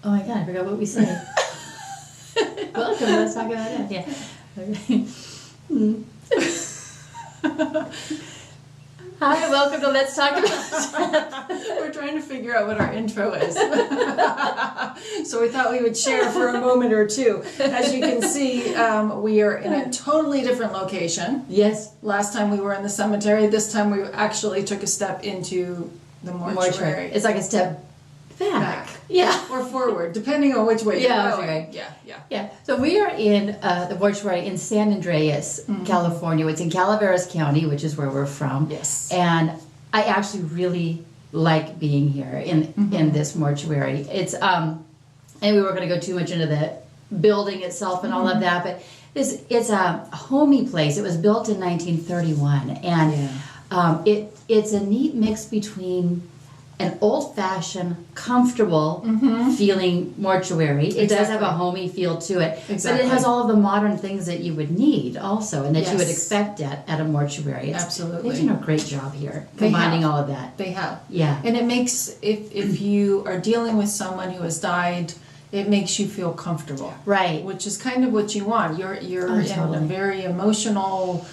Oh my God, I forgot what we said. Welcome, let's talk about that. Yeah. Okay. Hi, welcome to Let's Talk About Death. We're trying to figure out what our intro is. So we thought we would share for a moment or two. As you can see, we are in a totally different location. Yes. Last time we were in the cemetery. This time we actually took a step into the mortuary. It's like a step back. Yeah. Or forward, depending on which way you're going. Okay. Yeah. So we are in the mortuary in San Andreas, California. It's in Calaveras County, which is where we're from. Yes. And I actually really like being here in this mortuary. It's and we weren't going to go too much into the building itself and all of that, but it's a homey place. It was built in 1931, and it's a neat mix between an old-fashioned, comfortable feeling mortuary. It does have a homey feel to it, but it has all of the modern things that you would need also, and that you would expect at a mortuary. Absolutely. They've done a great job here, combining all of that. They have. Yeah. And it makes, if you are dealing with someone who has died, it makes you feel comfortable. Right. Which is kind of what you want. You're in a very emotional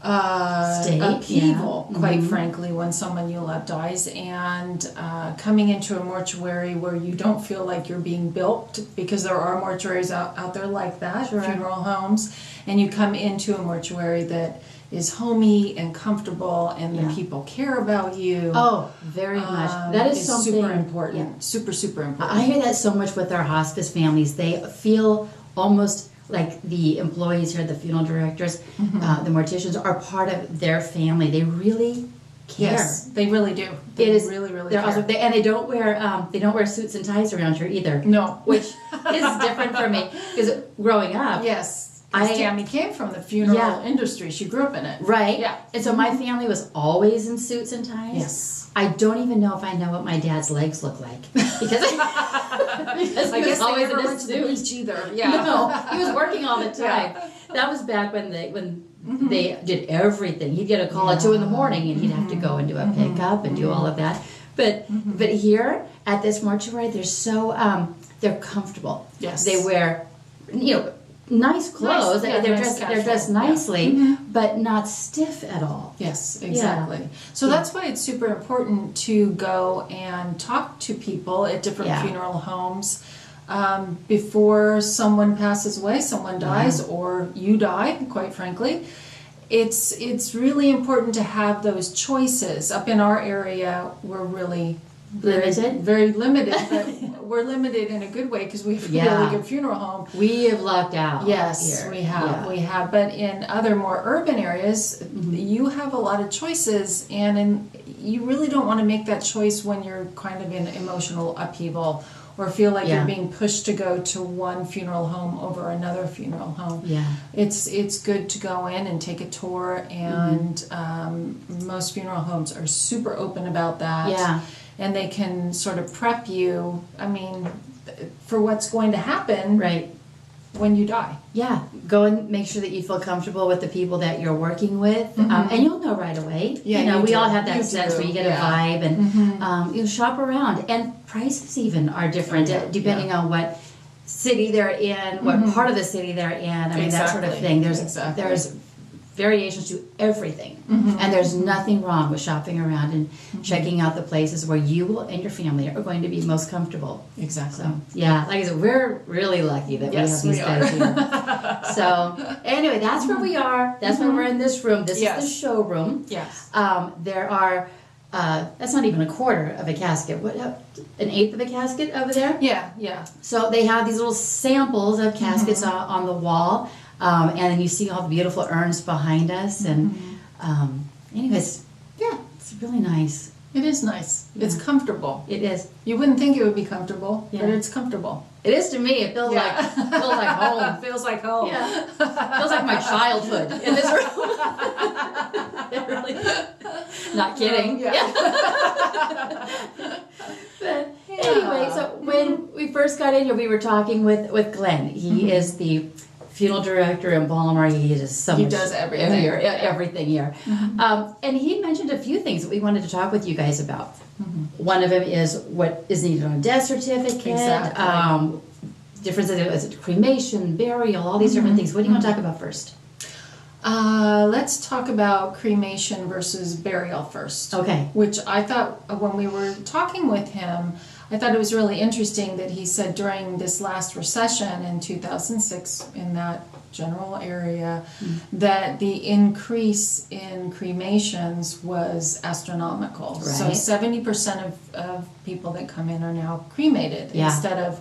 state, upheaval, quite frankly, when someone you love dies, and coming into a mortuary where you don't feel like you're being bilked, because there are mortuaries out there like that, funeral homes, and you come into a mortuary that is homey and comfortable, and the people care about you. Oh, very much. That is something super important. Super important. I hear that so much with our hospice families. They feel almost like the employees here, the funeral directors, the morticians are part of their family. They really care. Yes, they really do. They really care. Also, and they don't wear suits and ties around here either. No, which is different for me, because growing up, Tammy came from the funeral industry. She grew up in it. Right. Yeah. And so my family was always in suits and ties. Yes. I don't even know if I know what my dad's legs look like, because I guess always never went to the beach either. Yeah. No, he was working all the time. That was back when they did everything. He'd get a call at 2 in the morning, and he'd have to go and do a pickup and do all of that. But here at this mortuary, they're comfortable. Yes. They wear, nice clothes. Nice, they're dressed nicely, but not stiff at all. Yes, exactly. So that's why it's super important to go and talk to people at different funeral homes before someone passes away, someone dies, or you die, quite frankly. It's really important to have those choices. Up in our area, we're really very limited, but we're limited in a good way, because we have a really good funeral home. We have lucked out. Yes, here. we have. But in other more urban areas, you have a lot of choices, and you really don't want to make that choice when you're kind of in emotional upheaval, or feel like you're being pushed to go to one funeral home over another funeral home. Yeah. It's good to go in and take a tour, and most funeral homes are super open about that. Yeah. And they can sort of prep you, for what's going to happen when you die. Yeah, go and make sure that you feel comfortable with the people that you're working with, and you'll know right away. Yeah, we all have that sense where you get a vibe, and you'll shop around. And prices even are different depending on what city they're in, what part of the city they're in. That sort of thing. There's variations to everything, and there's nothing wrong with shopping around and checking out the places where you and your family are going to be most comfortable. Exactly. So, like I said, we're really lucky that we have these guys here. So anyway, that's where we are. That's where we're in this room. This is the showroom. Yes. There are that's not even a quarter of a casket. What, an eighth of a casket over there? Yeah. So they have these little samples of caskets on the wall. And then you see all the beautiful urns behind us, and anyways, it's really nice. It is nice. Yeah. It's comfortable. It is. You wouldn't think it would be comfortable, but it's comfortable. It is to me. It feels like home. Feels like home. Yeah. Feels like my childhood in this room. It really. Not kidding. But anyway, so when we first got in here, we were talking with Glenn. He is the funeral director, embalmer. He does everything. Everything here. And he mentioned a few things that we wanted to talk with you guys about. One of them is what is needed on a death certificate. Exactly. Differences, cremation, burial, all these different things. What do you want to talk about first? Let's talk about cremation versus burial first. Okay. Which I thought, when we were talking with him, I thought it was really interesting that he said during this last recession in 2006 in that general area that the increase in cremations was astronomical. Right. So 70% of people that come in are now cremated instead of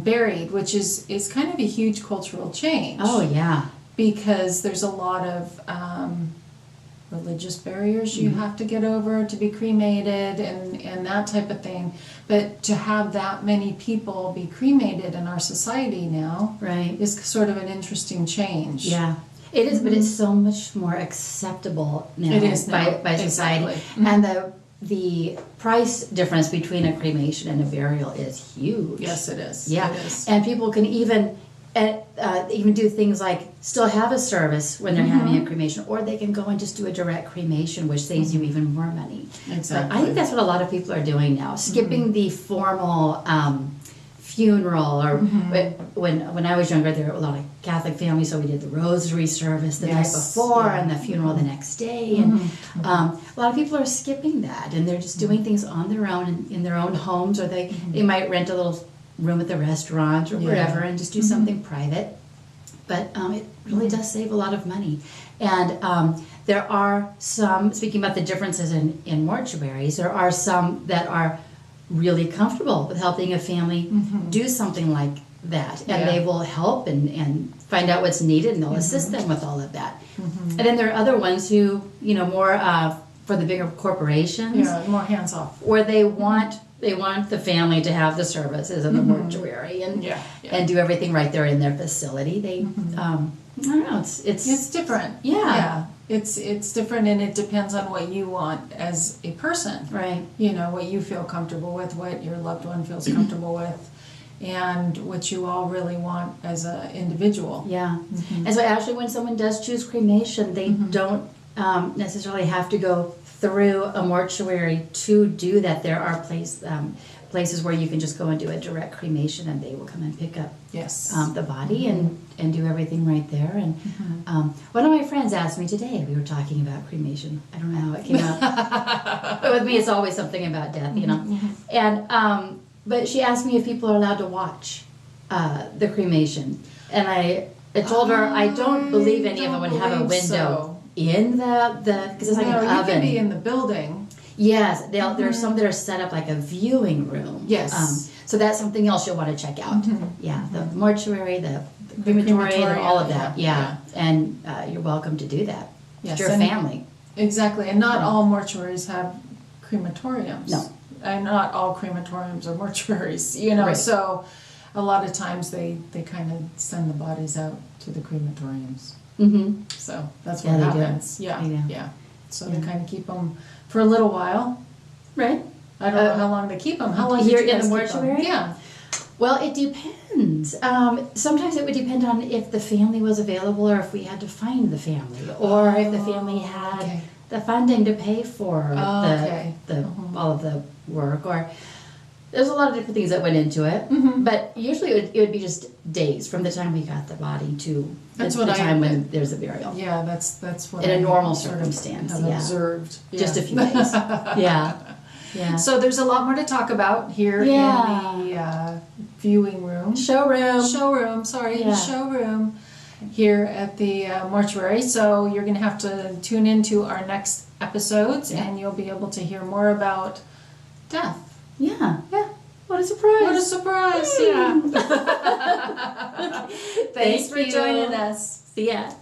buried, which is kind of a huge cultural change. Oh, yeah. Because there's a lot of religious barriers you have to get over to be cremated and that type of thing. But to have that many people be cremated in our society now is sort of an interesting change. Yeah. It is, but it's so much more acceptable now, it is now. by society. Exactly. And the price difference between a cremation and a burial is huge. Yes, it is. Yeah. It is. And people can even do things like still have a service when they're having a cremation, or they can go and just do a direct cremation, which saves you even more money. Exactly. But I think that's what a lot of people are doing now, skipping the formal funeral. Or when I was younger, there were a lot of Catholic families, so we did the rosary service the night before and the funeral the next day. And a lot of people are skipping that, and they're just doing things on their own in their own homes, or they might rent a little room at the restaurant or wherever and just do something private. But it really does save a lot of money. And there are some, speaking about the differences in mortuaries, there are some that are really comfortable with helping a family do something like that. And they will help and find out what's needed, and they'll assist them with all of that. And then there are other ones who, more for the bigger corporations. Yeah, more hands-off. Where they want the family to have the services in the mortuary and do everything right there in their facility. They, I don't know, it's different. Yeah. It's different, and it depends on what you want as a person. Right. What you feel comfortable with, what your loved one feels comfortable with, and what you all really want as an individual. Yeah. And so actually when someone does choose cremation, they don't necessarily have to go through a mortuary to do that. There are places where you can just go and do a direct cremation, and they will come and pick up the body and do everything right there. And one of my friends asked me today, we were talking about cremation. I don't know how it came out. But with me, it's always something about death, And but she asked me if people are allowed to watch the cremation, and I told her I don't believe any of them would have a window. In the because it's like an oven. You can be in the building. Yes, there's some that are set up like a viewing room. Yes. So that's something else you'll want to check out. Yeah, the mortuary, the crematory, all of that. Yeah. And you're welcome to do that. Yes. It's your family. Exactly, and not all mortuaries have crematoriums. No. And not all crematoriums are mortuaries. Right. So a lot of times they kind of send the bodies out to the crematoriums. So that's what happens. Yeah. So they kind of keep them for a little while. Right. I don't know how long they keep them. How long here did you in guys the keep them? mortuary? Yeah. Well, it depends. Sometimes it would depend on if the family was available, or if we had to find the family, or if the family had the funding to pay for all of the work. Or there's a lot of different things that went into it. But usually it would be just days from the time we got the body to the time when there's a burial. Yeah, that's what in a normal sort of circumstance. have observed. Just a few days. Yeah. So there's a lot more to talk about here in the viewing room. Showroom. Showroom here at the mortuary. So you're going to have to tune into our next episodes, and you'll be able to hear more about death. Yeah. What a surprise. What a surprise. Yeah. Thanks for joining us. See ya.